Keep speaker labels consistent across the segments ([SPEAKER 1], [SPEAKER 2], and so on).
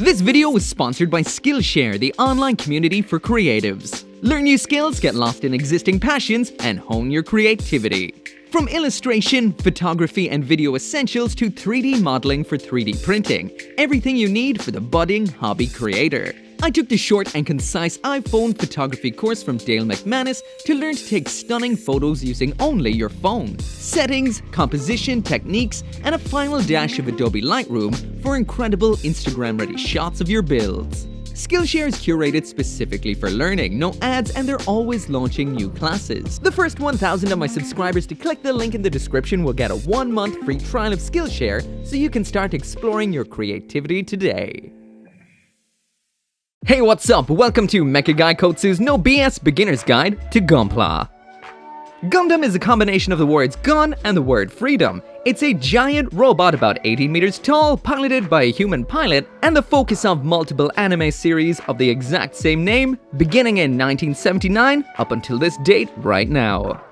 [SPEAKER 1] This video was sponsored by Skillshare, the online community for creatives. Learn new skills, get lost in existing passions, and hone your creativity. From illustration, photography, and video essentials to 3D modeling for 3D printing, everything you need for the budding hobby creator. I took the short and concise iPhone photography course from Dale McManus to learn to take stunning photos using only your phone. Settings, composition, techniques, and a final dash of Adobe Lightroom for incredible Instagram-ready shots of your builds. Skillshare is curated specifically for learning, no ads, and they're always launching new classes. The first 1,000 of my subscribers to click the link in the description will get a 1-month free trial of Skillshare so you can start exploring your creativity today. Hey, what's up? Welcome to Mecha Gaikotsu's No BS Beginner's Guide to Gunpla. Gundam is a combination of the words gun and the word freedom. It's a giant robot about 18 meters tall, piloted by a human pilot, and the focus of multiple anime series of the exact same name, beginning in 1979 up until this date right now.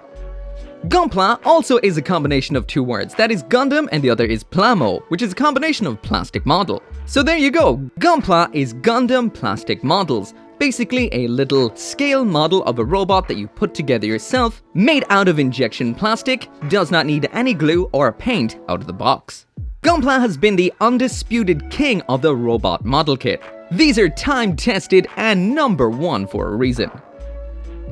[SPEAKER 1] Gunpla also is a combination of two words, that is Gundam and the other is Plamo, which is a combination of plastic model. So there you go, Gunpla is Gundam plastic models. Basically a little scale model of a robot that you put together yourself, made out of injection plastic, does not need any glue or paint out of the box. Gunpla has been the undisputed king of the robot model kit. These are time-tested and #1 for a reason.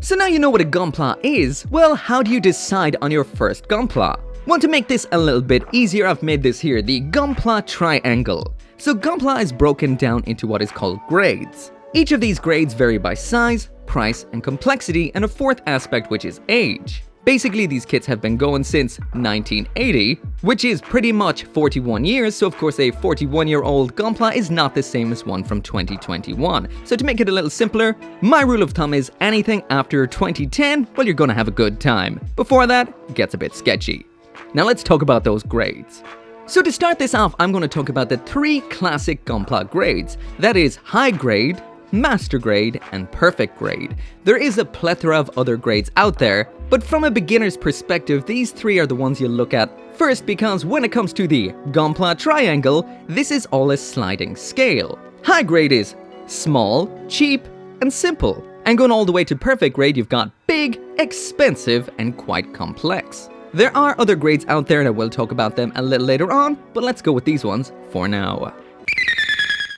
[SPEAKER 1] So now you know what a Gunpla is, well, how do you decide on your first Gunpla? Well, to make this a little bit easier, I've made this here, the Gunpla triangle. So Gunpla is broken down into what is called grades. Each of these grades vary by size, price, and complexity, and a fourth aspect which is age. Basically, these kits have been going since 1980, which is pretty much 41 years, so of course a 41-year-old Gunpla is not the same as one from 2021. So to make it a little simpler, my rule of thumb is anything after 2010, well, you're gonna have a good time. Before that, it gets a bit sketchy. Now let's talk about those grades. So to start this off, I'm gonna talk about the 3 classic Gunpla grades, that is high grade, master grade, and perfect grade. There is a plethora of other grades out there, but from a beginner's perspective, these 3 are the ones you'll look at first because when it comes to the Gunpla triangle, this is all a sliding scale. High grade is small, cheap, and simple. And going all the way to perfect grade, you've got big, expensive, and quite complex. There are other grades out there and I will talk about them a little later on, but let's go with these ones for now.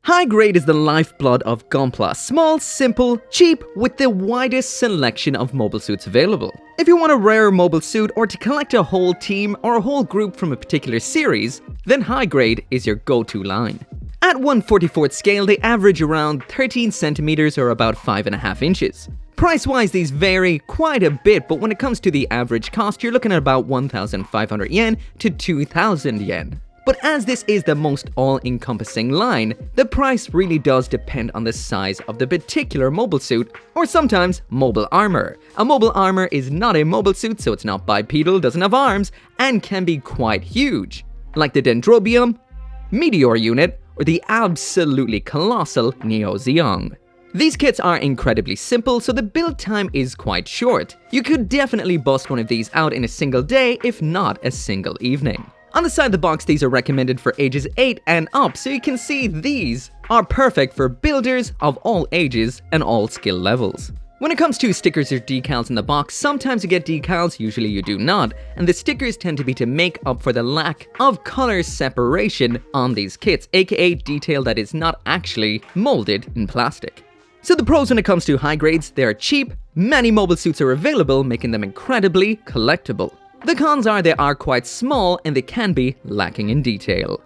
[SPEAKER 1] High grade is the lifeblood of Gunpla, small, simple, cheap, with the widest selection of mobile suits available. If you want a rare mobile suit or to collect a whole team or a whole group from a particular series, then high grade is your go-to line. At 1/44th scale, they average around 13 centimeters or about 5.5 inches. Price-wise, these vary quite a bit, but when it comes to the average cost, you're looking at about 1,500 yen to 2,000 yen. But as this is the most all-encompassing line, the price really does depend on the size of the particular mobile suit, or sometimes mobile armor. A mobile armor is not a mobile suit, so it's not bipedal, doesn't have arms, and can be quite huge, like the Dendrobium, Meteor unit, or the absolutely colossal Neo Zeong. These kits are incredibly simple, so the build time is quite short. You could definitely bust one of these out in a single day, if not a single evening. On the side of the box, these are recommended for ages 8 and up, so you can see these are perfect for builders of all ages and all skill levels. When it comes to stickers or decals in the box, sometimes you get decals, usually you do not, and the stickers tend to be to make up for the lack of color separation on these kits, aka detail that is not actually molded in plastic. So the pros when it comes to high grades, they are cheap, many mobile suits are available, making them incredibly collectible. The cons are they are quite small and they can be lacking in detail.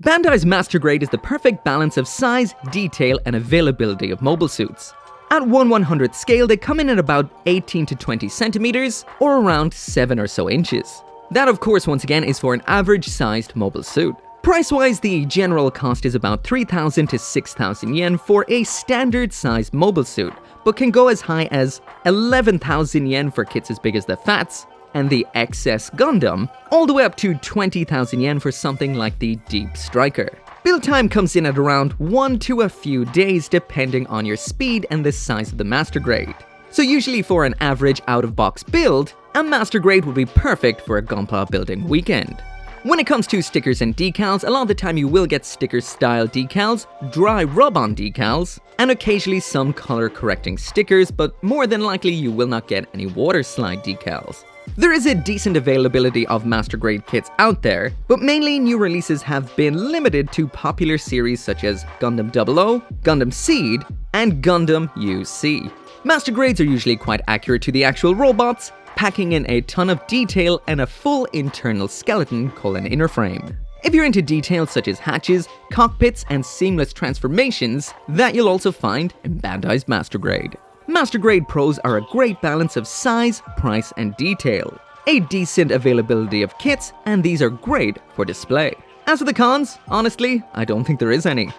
[SPEAKER 1] Bandai's Master Grade is the perfect balance of size, detail, and availability of mobile suits. At 1/100th scale, they come in at about 18 to 20 centimeters, or around 7 or so inches. That of course once again is for an average sized mobile suit. Price-wise, the general cost is about 3,000 to 6,000 yen for a standard-sized mobile suit, but can go as high as 11,000 yen for kits as big as the Fats and the XS Gundam, all the way up to 20,000 yen for something like the Deep Striker. Build time comes in at around 1 to a few days depending on your speed and the size of the Master Grade. So usually for an average out-of-box build, a Master Grade would be perfect for a Gunpla building weekend. When it comes to stickers and decals, a lot of the time you will get sticker-style decals, dry rub-on decals, and occasionally some color-correcting stickers, but more than likely you will not get any water-slide decals. There is a decent availability of Master Grade kits out there, but mainly new releases have been limited to popular series such as Gundam 00, Gundam Seed, and Gundam UC. Master Grades are usually quite accurate to the actual robots, packing in a ton of detail and a full internal skeleton called an inner frame. If you're into details such as hatches, cockpits, and seamless transformations, that you'll also find in Bandai's Master Grade. Master Grade Pros are a great balance of size, price, and detail. A decent availability of kits, and these are great for display. As for the cons, honestly, I don't think there is any.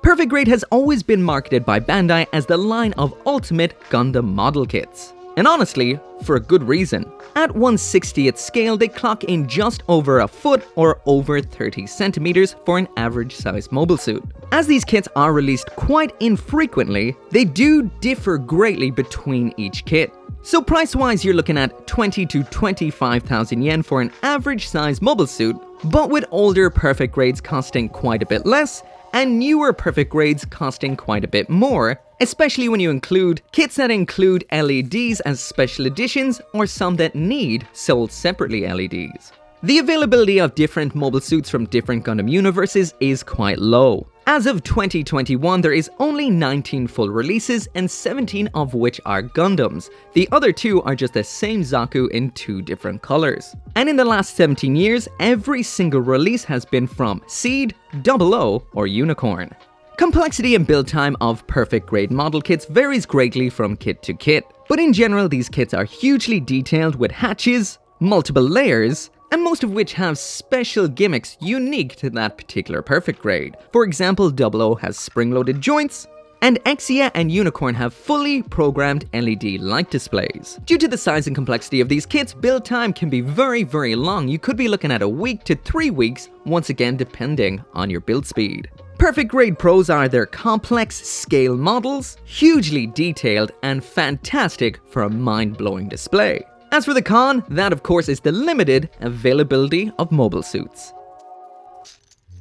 [SPEAKER 1] Perfect Grade has always been marketed by Bandai as the line of ultimate Gundam model kits. And honestly, for a good reason. At 1/60th scale, they clock in just over a foot or over 30 centimeters for an average size mobile suit. As these kits are released quite infrequently, they do differ greatly between each kit. So price-wise, you're looking at 20 to 25,000 yen for an average size mobile suit, but with older Perfect Grades costing quite a bit less, and newer Perfect Grades costing quite a bit more, especially when you include kits that include LEDs as special editions or some that need sold separately LEDs. The availability of different mobile suits from different Gundam universes is quite low. As of 2021, there is only 19 full releases and 17 of which are Gundams. The other 2 are just the same Zaku in 2 different colors. And in the last 17 years, every single release has been from Seed, 00, or Unicorn. Complexity and build time of Perfect Grade model kits varies greatly from kit to kit, but in general these kits are hugely detailed with hatches, multiple layers, and most of which have special gimmicks unique to that particular Perfect Grade. For example, 00 has spring-loaded joints, and Exia and Unicorn have fully programmed LED light displays. Due to the size and complexity of these kits, build time can be very long. You could be looking at a week to 3 weeks, once again depending on your build speed. Perfect Grade Pros are their complex scale models, hugely detailed and fantastic for a mind-blowing display. As for the con, that of course is the limited availability of mobile suits.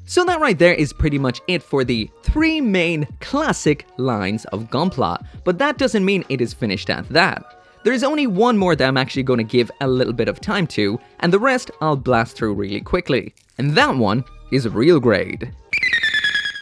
[SPEAKER 1] So that right there is pretty much it for the 3 main classic lines of Gunpla, but that doesn't mean it is finished at that. There's only one more that I'm actually going to give a little bit of time to, and the rest I'll blast through really quickly. And that one is Real Grade.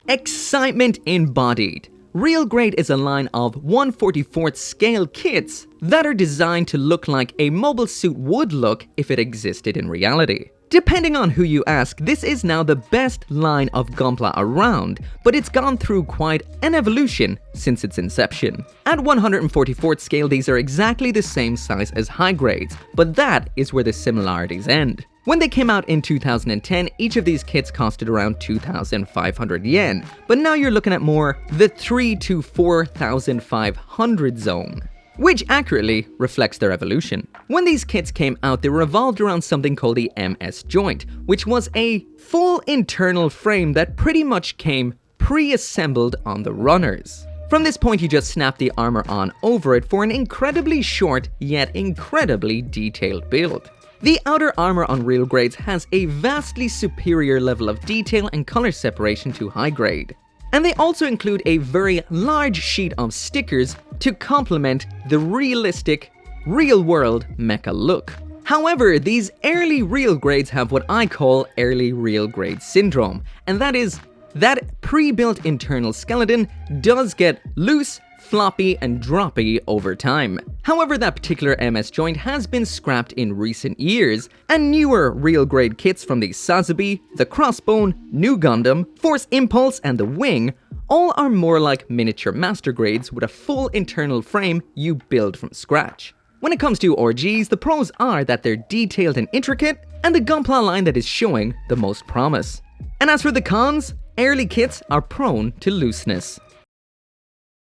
[SPEAKER 1] Excitement embodied. Real Grade is a line of 1/44th scale kits that are designed to look like a mobile suit would look if it existed in reality. Depending on who you ask, this is now the best line of Gunpla around, but it's gone through quite an evolution since its inception. At 144th scale, these are exactly the same size as high grades, but that is where the similarities end. When they came out in 2010, each of these kits costed around 2,500 yen, but now you're looking at more the 3,000 to 4,500 zone, which accurately reflects their evolution. When these kits came out, they revolved around something called the MS joint, which was a full internal frame that pretty much came pre-assembled on the runners. From this point, you just snap the armor on over it for an incredibly short yet incredibly detailed build. The outer armor on Real Grades has a vastly superior level of detail and color separation to high grade. And they also include a very large sheet of stickers to complement the realistic, real-world mecha look. However, these early Real Grades have what I call early Real Grade syndrome, and that is that pre-built internal skeleton does get loose, floppy, and droppy over time. However, that particular MS joint has been scrapped in recent years, and newer Real Grade kits from the Sazabi, the Crossbone, New Gundam, Force Impulse, and the Wing all are more like miniature Master Grades with a full internal frame you build from scratch. When it comes to RGs, the pros are that they're detailed and intricate, and the Gunpla line that is showing the most promise. And as for the cons, early kits are prone to looseness.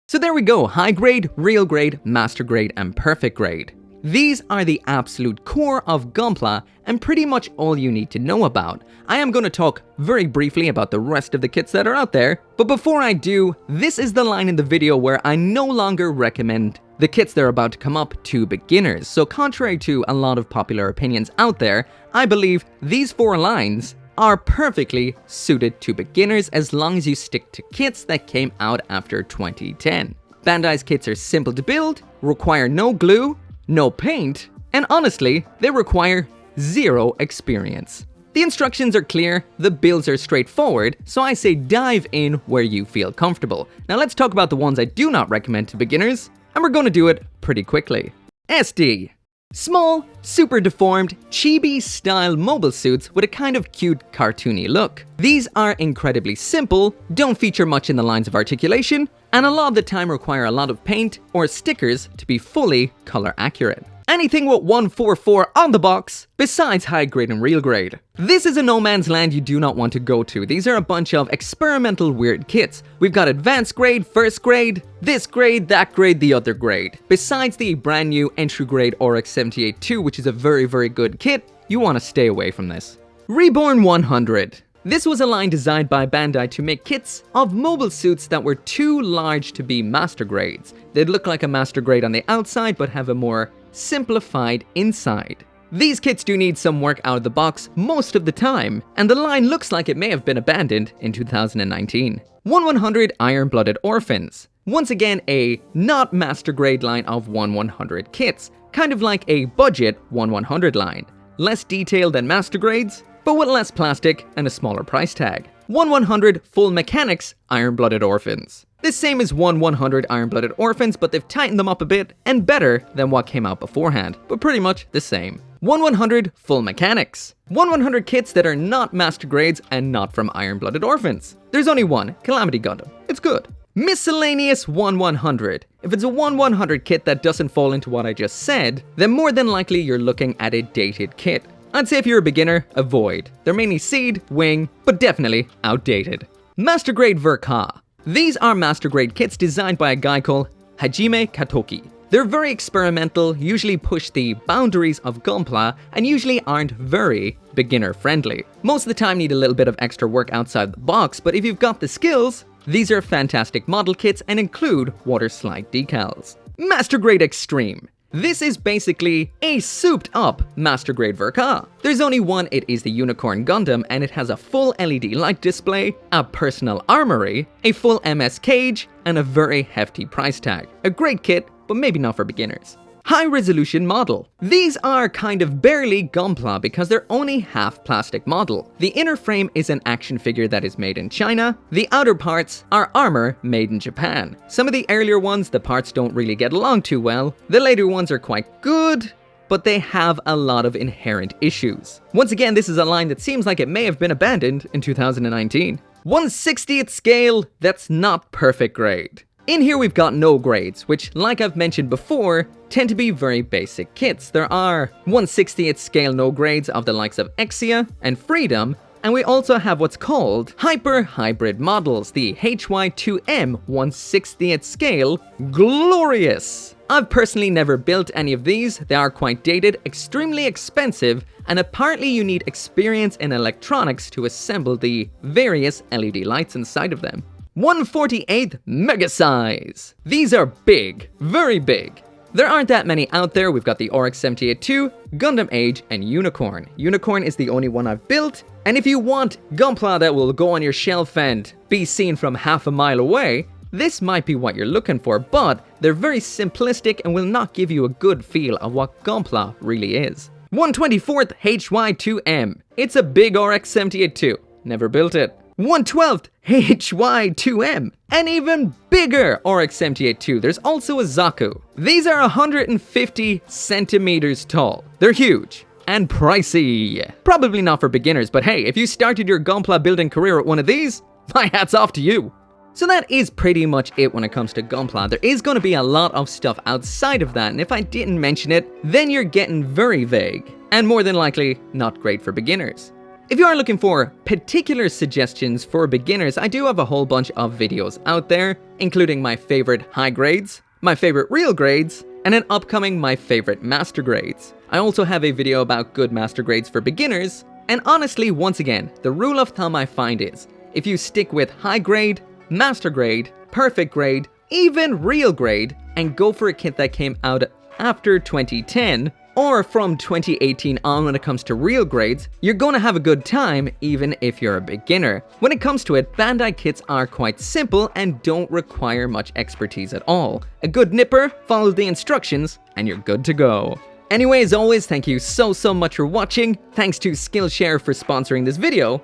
[SPEAKER 1] So there we go, high grade, real grade, master grade, and perfect grade. These are the absolute core of Gunpla and pretty much all you need to know about. I am going to talk very briefly about the rest of the kits that are out there, but before I do, this is the line in the video where I no longer recommend the kits that are about to come up to beginners. So contrary to a lot of popular opinions out there, I believe these 4 lines are perfectly suited to beginners as long as you stick to kits that came out after 2010. Bandai's kits are simple to build, require no glue, no paint, and honestly, they require 0 experience. The instructions are clear, the builds are straightforward, so I say dive in where you feel comfortable. Now let's talk about the ones I do not recommend to beginners, and we're going to do it pretty quickly. SD. Small, super deformed, chibi-style mobile suits with a kind of cute, cartoony look. These are incredibly simple, don't feature much in the lines of articulation, and a lot of the time require a lot of paint or stickers to be fully color accurate. Anything with 144 on the box, besides high grade and real grade. This is a no man's land you do not want to go to. These are a bunch of experimental weird kits. We've got advanced grade, first grade, this grade, that grade, the other grade. Besides the brand new entry grade RX 78-2, which is a very good kit, you want to stay away from this. Reborn 100. This was a line designed by Bandai to make kits of mobile suits that were too large to be master grades. They'd look like a master grade on the outside but have a more simplified inside. These kits do need some work out of the box most of the time, and the line looks like it may have been abandoned in 2019. 1/100 Iron-Blooded Orphans. Once again, a not master grade line of 1/100 kits, kind of like a budget 1/100 line. Less detailed than master grades, but with less plastic and a smaller price tag. 1/100 Full Mechanics Iron-Blooded Orphans. This same as 1/100 Iron-Blooded Orphans, but they've tightened them up a bit and better than what came out beforehand, but pretty much the same. 1/100 Full Mechanics. 1/100 kits that are not master grades and not from Iron-Blooded Orphans. There's only one, Calamity Gundam. It's good. Miscellaneous 1/100. If it's a 1/100 kit that doesn't fall into what I just said, then more than likely you're looking at a dated kit. I'd say if you're a beginner, avoid. They're mainly seed, wing, but definitely outdated. Master Grade Verka. These are master grade kits designed by a guy called Hajime Katoki. They're very experimental, usually push the boundaries of Gunpla, and usually aren't very beginner friendly. Most of the time need a little bit of extra work outside the box, but if you've got the skills, these are fantastic model kits and include water slide decals. Master Grade Extreme. This is basically a souped up Master Grade Verka. There's only one, it is the Unicorn Gundam, and it has a full LED light display, a personal armory, a full MS cage, and a very hefty price tag. A great kit, but maybe not for beginners. High resolution model. These are kind of barely Gunpla because they're only half plastic model. The inner frame is an action figure that is made in China. The outer parts are armor made in Japan. Some of the earlier ones, the parts don't really get along too well. The later ones are quite good, but they have a lot of inherent issues. Once again, this is a line that seems like it may have been abandoned in 2019. 1/60th scale, that's not perfect grade. In here we've got no grades, which, like I've mentioned before, tend to be very basic kits. There are 1/60th scale no grades of the likes of Exia and Freedom, and we also have what's called Hyper Hybrid models, the HY2M 1/60th scale Glorious. I've personally never built any of these. They are quite dated, extremely expensive, and apparently you need experience in electronics to assemble the various LED lights inside of them. 1/48th Mega Size. These are big, very big. There aren't that many out there. We've got the RX 78-2, Gundam Age, and Unicorn. Unicorn is the only one I've built, and if you want Gunpla that will go on your shelf and be seen from half a mile away, this might be what you're looking for, but they're very simplistic and will not give you a good feel of what Gunpla really is. 1/24th HY2M. It's a big RX 78-2. Never built it. 1/12th HY2M, an even bigger RX 78-2. There's also a Zaku. These are 150 centimeters tall. They're huge and pricey. Probably not for beginners, but hey, if you started your Gunpla building career at one of these, my hat's off to you. So that is pretty much it when it comes to Gunpla. There is going to be a lot of stuff outside of that, and if I didn't mention it, then you're getting very vague, and more than likely not great for beginners. If you are looking for particular suggestions for beginners, I do have a whole bunch of videos out there, including my favorite high grades, my favorite real grades, and an upcoming My Favorite Master Grades. I also have a video about good master grades for beginners, and honestly, once again, the rule of thumb I find is, if you stick with high grade, master grade, perfect grade, even real grade, and go for a kit that came out after 2010, or from 2018 on when it comes to real grades, you're gonna have a good time even if you're a beginner. When it comes to it, Bandai kits are quite simple and don't require much expertise at all. A good nipper, follow the instructions, and you're good to go. Anyway, as always, thank you so much for watching, thanks to Skillshare for sponsoring this video,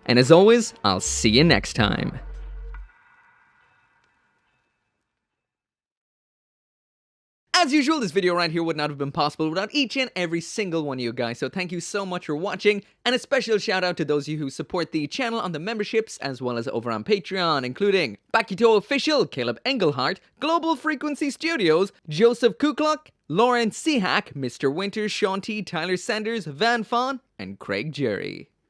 [SPEAKER 1] and as always, I'll see you next time. As usual, this video right here would not have been possible without each and every single one of you guys, so thank you so much for watching, and a special shout out to those of you who support the channel on the memberships as well as over on Patreon, including Bakito Official, Caleb Engelhart, Global Frequency Studios, Joseph Kukluk, Lauren Seahack, Mr. Winters, Sean T, Tyler Sanders, Van Fawn, and Craig Jerry.